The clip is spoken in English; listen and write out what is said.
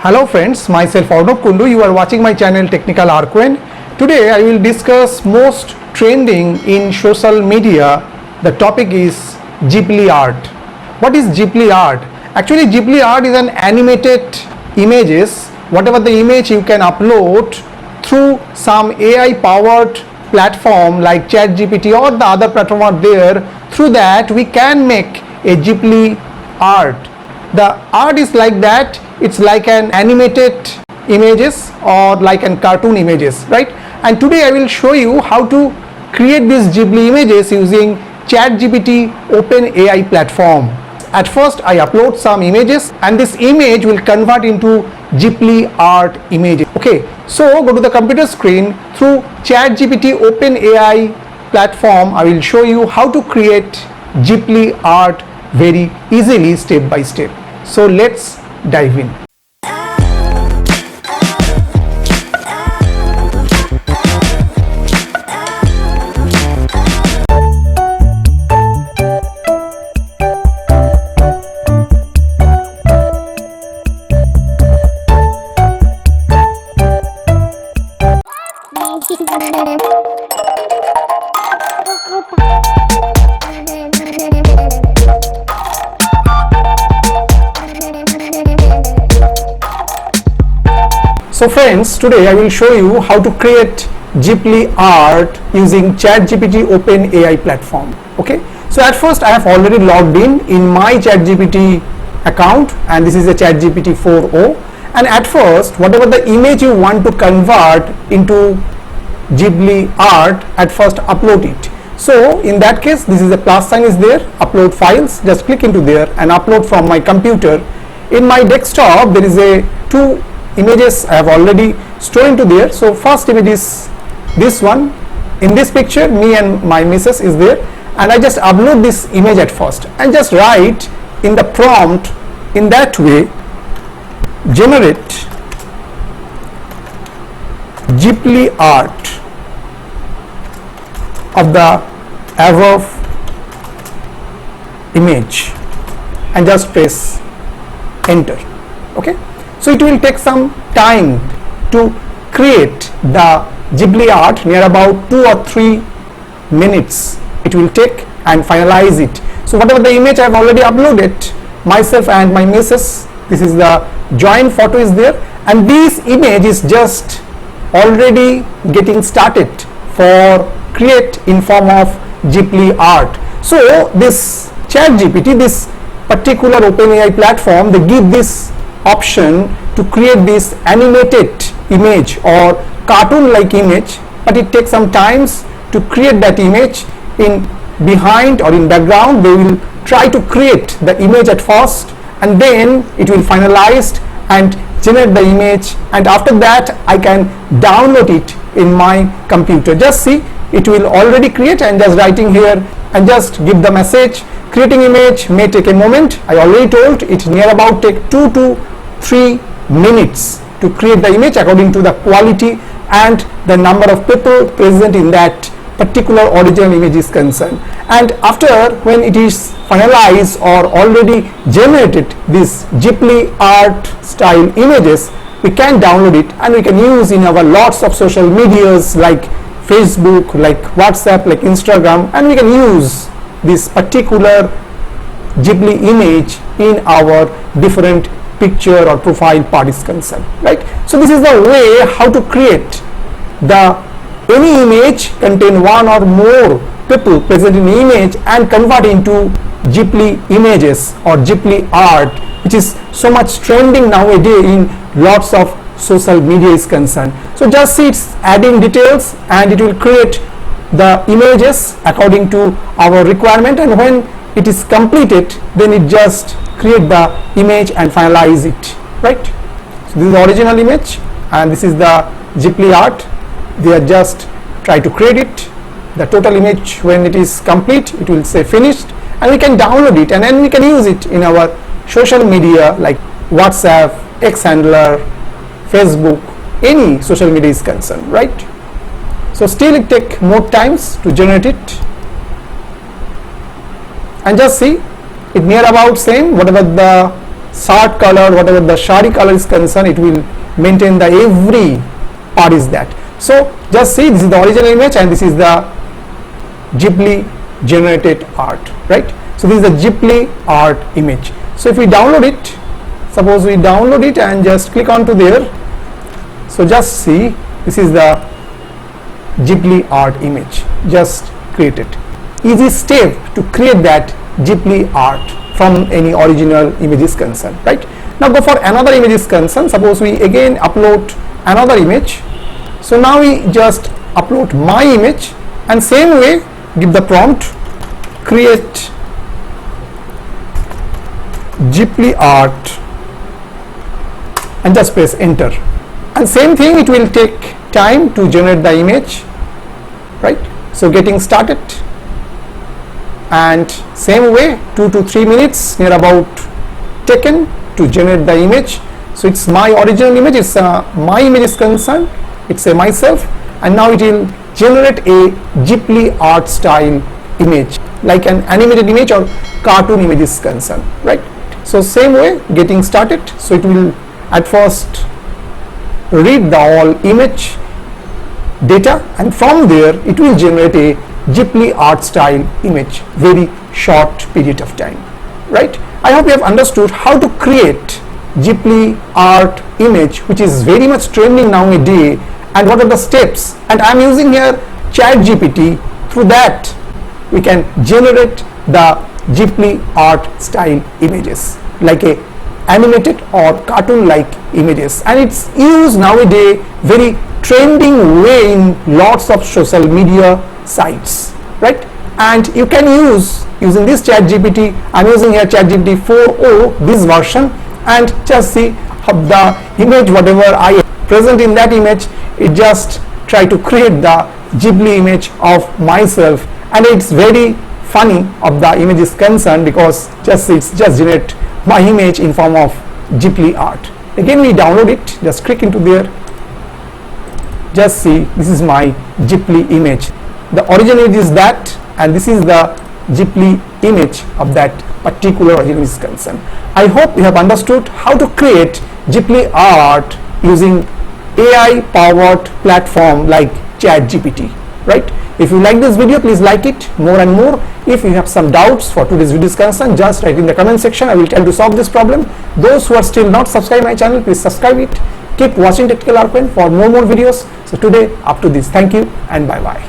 Hello friends, myself Arnab Kundu. You are watching my channel Technical Arquen. Today I will discuss most trending in social media. The topic is Ghibli art. What is Ghibli art? Actually Ghibli art is an animated images. Whatever the image you can upload through some AI powered platform like ChatGPT or the other platform are there. Through that we can make a Ghibli art. The art is like that. It's like an animated images or like an cartoon images, right? And today I will show you how to create these Ghibli images using ChatGPT OpenAI platform. At first I upload some images and this image will convert into Ghibli art images. Okay, so go to the computer screen. Through ChatGPT OpenAI platform I will show you how to create Ghibli art very easily, step by step. So let's dive in. So friends, today I will show you how to create Ghibli art using ChatGPT OpenAI platform. Okay, so at first I have already logged in my ChatGPT account and this is a ChatGPT 4.0, and at first whatever the image you want to convert into Ghibli art, at first upload it. So in that case this is a plus sign is there, upload files, just click into there and upload from my computer. In my desktop there is a two images I have already stored into there. So first image is this one. In this picture me and my missus is there, and I just upload this image at first and just write in the prompt in that way, generate Ghibli art of the above image and just press enter. Okay, so it will take some time to create the Ghibli art, near about 2 or 3 minutes it will take, and finalize it. So whatever the image I have already uploaded, myself and my missus, this is the joint photo is there, and this image is just already getting started for create in form of Ghibli art. So this ChatGPT, this particular OpenAI platform, they give this option to create this animated image or cartoon like image, but it takes some times to create that image. In behind or in background they will try to create the image at first, and then it will finalized and generate the image, and after that I can download it in my computer. Just see, it will already create, and just writing here and just give the message. Creating image may take a moment. I already told it near about take 2 to 3 minutes to create the image according to the quality and the number of people present in that particular original image is concerned. And after when it is finalized or already generated this Ghibli art style images, we can download it and we can use in our lots of social medias like Facebook, like WhatsApp, like Instagram, and we can use this particular Ghibli image in our different picture or profile part is concerned, right? So this is the way how to create the any image contain one or more people present in the image and convert into Ghibli images or Ghibli art, which is so much trending nowadays in lots of social media is concerned. So just see, it's adding details and it will create the images according to our requirement, and when it is completed then it just create the image and finalize it, right? So this is the original image and this is the Ghibli art. They are just try to create it. The total image, when it is complete, it will say finished, and we can download it and then we can use it in our social media like WhatsApp, X handler, Facebook, any social media is concerned, right? So still it take more times to generate it, and just see it near about same whatever the shirt color, whatever the shari color is concerned, it will maintain the every part is that. So just see, this is the original image and this is the Ghibli generated art, right? So this is the Ghibli art image. So if we download it, suppose we download it and just click onto there. So just see, this is the Ghibli art image just created. Easy step to create that Ghibli art from any original image is concerned, right? Now go for another image is concerned. Suppose we again upload another image. So now we just upload my image and same way give the prompt create Ghibli art and just press enter, and same thing, it will take time to generate the image, right? So getting started, and same way 2 to 3 minutes near about taken to generate the image. So it's my original image, it's my image is concerned, it's a myself, and now it will generate a Ghibli art style image like an animated image or cartoon image is concerned, right? So same way getting started, so it will at first read the all image data and from there it will generate a Ghibli art style image, very short period of time, right? I hope you have understood how to create Ghibli art image, which is very much trending nowadays, and what are the steps. And I am using here ChatGPT. Through that we can generate the Ghibli art style images like a animated or cartoon like images, and it's used nowadays very trending way in lots of social media sites, right? And you can use using this ChatGPT. I'm using here ChatGPT 4.0 this version, and just see how the image whatever I present in that image, it just try to create the Ghibli image of myself, and it's very funny of the image is concerned because it's just generate my image in form of Ghibli art. Again we download it, just click into there, just see, this is my Ghibli image. The original image is that, and this is the Ghibli image of that particular original is concerned. I hope you have understood how to create Ghibli art using AI powered platform like ChatGPT, right? If you like this video, please like it more and more. If you have some doubts for today's video is concerned, just write in the comment section. I will try to solve this problem. Those who are still not subscribed my channel, please subscribe it. Keep watching Technical Arpin for more videos. So today up to this. Thank you and bye bye.